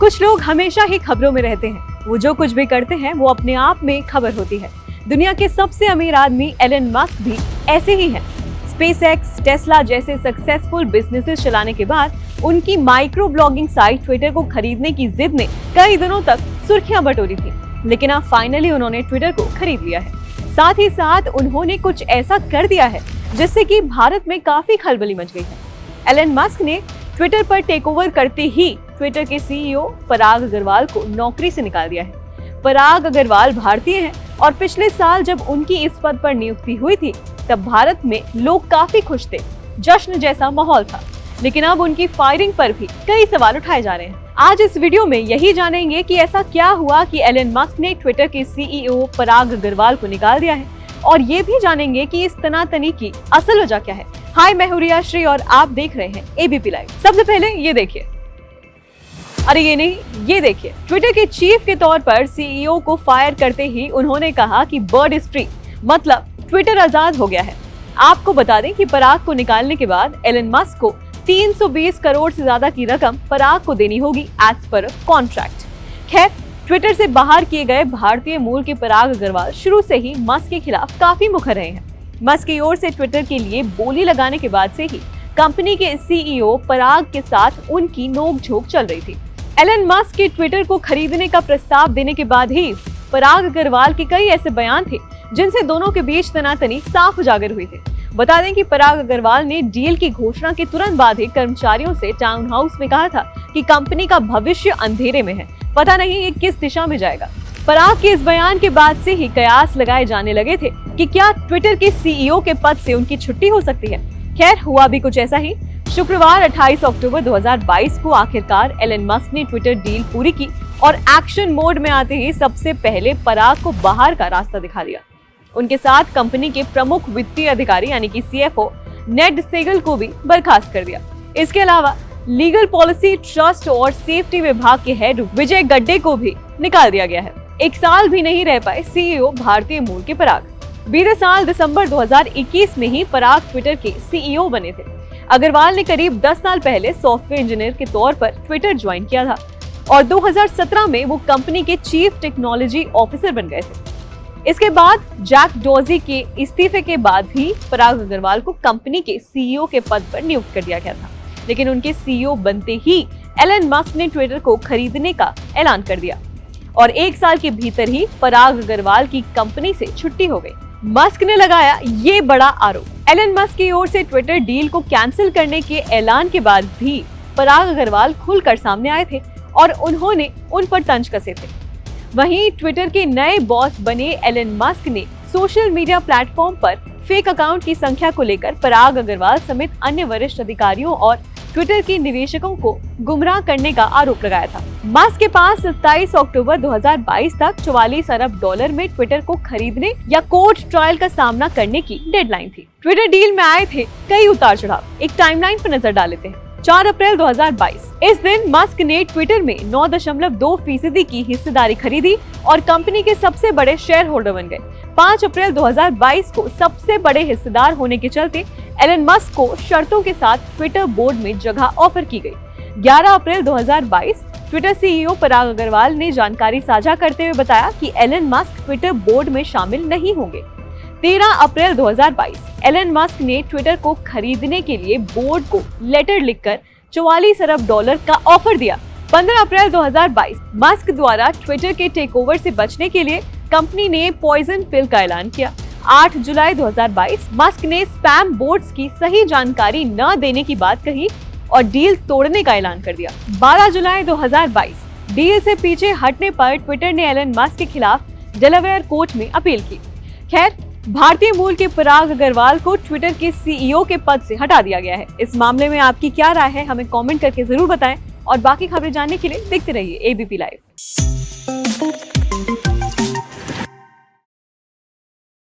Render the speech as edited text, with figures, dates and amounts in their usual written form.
कुछ लोग हमेशा ही खबरों में रहते हैं। वो जो कुछ भी करते हैं वो अपने आप में खबर होती है। दुनिया के सबसे अमीर आदमी एलन मस्क भी ऐसे ही हैं। स्पेसएक्स, टेस्ला जैसे सक्सेसफुल बिजनेसेस चलाने के बाद उनकी माइक्रो ब्लॉगिंग साइट ट्विटर को खरीदने की जिद ने कई दिनों तक सुर्खियां बटोरी थी, लेकिन अब फाइनली उन्होंने ट्विटर को खरीद लिया है। साथ ही साथ उन्होंने कुछ ऐसा कर दिया है जिससे कि भारत में काफी खलबली मच गई है। एलन मस्क ने ट्विटर पर टेक ओवर करते ही ट्विटर के सीईओ पराग अग्रवाल को नौकरी से निकाल दिया है। पराग अग्रवाल भारतीय हैं और पिछले साल जब उनकी इस पद पर नियुक्ति हुई थी तब भारत में लोग काफी खुश थे, जश्न जैसा माहौल था। लेकिन अब उनकी फायरिंग पर भी कई सवाल उठाए जा रहे हैं। आज इस वीडियो में यही जानेंगे कि ऐसा क्या हुआ कि एलन मस्क ने ट्विटर के सीईओ पराग अग्रवाल को निकाल दिया है, और ये भी जानेंगे कि इस तनातनी की असल वजह क्या है। हाय, मैं हूं रिया श्री और आप देख रहे हैं एबीपी लाइव। सबसे पहले ये देखिए, अरे ये नहीं, ये देखिए। ट्विटर के चीफ के तौर पर सीईओ को फायर करते ही उन्होंने कहा कि बर्ड इज फ्री, मतलब ट्विटर आजाद हो गया है। आपको बता दें कि पराग को निकालने के बाद एलन मस्क को 320 करोड़ से ज्यादा की रकम पराग को देनी होगी एज पर कॉन्ट्रैक्ट। खैर, ट्विटर से बाहर किए गए भारतीय मूल के पराग अग्रवाल शुरू से ही मस्क के खिलाफ काफी मुखर रहे हैं। मस्क की ओर से ट्विटर के लिए बोली लगाने के बाद से ही कंपनी के सीईओ पराग के साथ उनकी नोकझोंक चल रही थी। एलन मस्क के ट्विटर को खरीदने का प्रस्ताव देने के बाद ही पराग अग्रवाल के कई ऐसे बयान थे जिनसे दोनों के बीच तनातनी साफ उजागर हुई थी। बता दें कि पराग अग्रवाल ने डील की घोषणा के तुरंत बाद ही कर्मचारियों से टाउन हाउस में कहा था कि कंपनी का भविष्य अंधेरे में है, पता नहीं ये किस दिशा में जाएगा। पराग के इस बयान के बाद से ही कयास लगाए जाने लगे थे कि क्या ट्विटर के सीईओ के पद से उनकी छुट्टी हो सकती है। खैर, हुआ भी कुछ ऐसा ही। शुक्रवार 28 अक्टूबर 2022 को आखिरकार एलन मस्क ने ट्विटर डील पूरी की और एक्शन मोड में आते ही सबसे पहले पराग को बाहर का रास्ता दिखा दिया। उनके साथ कंपनी के प्रमुख वित्तीय अधिकारी यानी कि सीएफओ नेड सेगल को भी बर्खास्त कर दिया। इसके अलावा लीगल पॉलिसी, ट्रस्ट और सेफ्टी विभाग के हेड विजय गड्डे को भी निकाल दिया गया है। एक साल भी नहीं रह पाए सीईओ भारतीय मूल के पराग। बीते साल दिसंबर 2021 में ही पराग ट्विटर के सीईओ बने थे। अग्रवाल ने करीब 10 साल पहले सॉफ्टवेयर इंजीनियर के तौर पर ट्विटर ज्वाइन किया था और 2017 में वो कंपनी के चीफ टेक्नोलॉजी ऑफिसर बन गए थे। इसके बाद जैक डोर्सी के इस्तीफे के बाद भी पराग अग्रवाल को कंपनी के सीईओ के पद पर नियुक्त कर दिया गया था। लेकिन उनके सीईओ बनते ही एलन मस्क ने ट्विटर को खरीदने का ऐलान कर दिया और एक साल के भीतर ही पराग अग्रवाल की कंपनी से छुट्टी हो गई। मस्क ने लगाया ये बड़ा आरोप। एलन मस्क की ओर से ट्विटर डील को कैंसिल करने के ऐलान के बाद भी पराग अग्रवाल खुलकर सामने आए थे और उन्होंने उन पर तंज कसे थे। वहीं ट्विटर के नए बॉस बने एलन मस्क ने सोशल मीडिया प्लेटफॉर्म पर फेक अकाउंट की संख्या को लेकर पराग अग्रवाल समेत अन्य वरिष्ठ अधिकारियों और ट्विटर के निवेशकों को गुमराह करने का आरोप लगाया था। मस्क के पास 27 अक्टूबर 2022 तक $44 अरब में ट्विटर को खरीदने या कोर्ट ट्रायल का सामना करने की डेडलाइन थी। ट्विटर डील में आए थे कई उतार चढ़ाव। एक टाइमलाइन पर नजर डाल लेते हैं। 4 अप्रैल 2022 इस दिन मस्क ने ट्विटर में 9.2% की हिस्सेदारी खरीदी और कंपनी के सबसे बड़े शेयर होल्डर बन गए। 5 अप्रैल 2022 को सबसे बड़े हिस्सेदार होने के चलते एलन मस्क को शर्तों के साथ ट्विटर बोर्ड में जगह ऑफर की गई। 11 अप्रैल 2022 ट्विटर सीईओ पराग अग्रवाल ने जानकारी साझा करते हुए बताया कि एलन मस्क ट्विटर बोर्ड में शामिल नहीं होंगे। 13 अप्रैल 2022 एलन मस्क ने ट्विटर को खरीदने के लिए बोर्ड को लेटर लिखकर $44 अरब का ऑफर दिया। 15 अप्रैल 2022 मस्क द्वारा ट्विटर के टेक ओवर से बचने के लिए कंपनी ने पॉइजन पिल का ऐलान किया। 8 जुलाई 2022 मस्क ने स्पैम बोट्स की सही जानकारी न देने की बात कही और डील तोड़ने का ऐलान कर दिया। 12 जुलाई 2022 डील से पीछे हटने पर ट्विटर ने एलन मस्क के खिलाफ डेलावेयर कोर्ट में अपील की। खैर, भारतीय मूल के पराग अग्रवाल को ट्विटर के सीईओ के पद से हटा दिया गया है। इस मामले में आपकी क्या राय है, हमें कमेंट करके जरूर बताएं और बाकी खबरें जानने के लिए देखते रहिए एबीपी लाइव।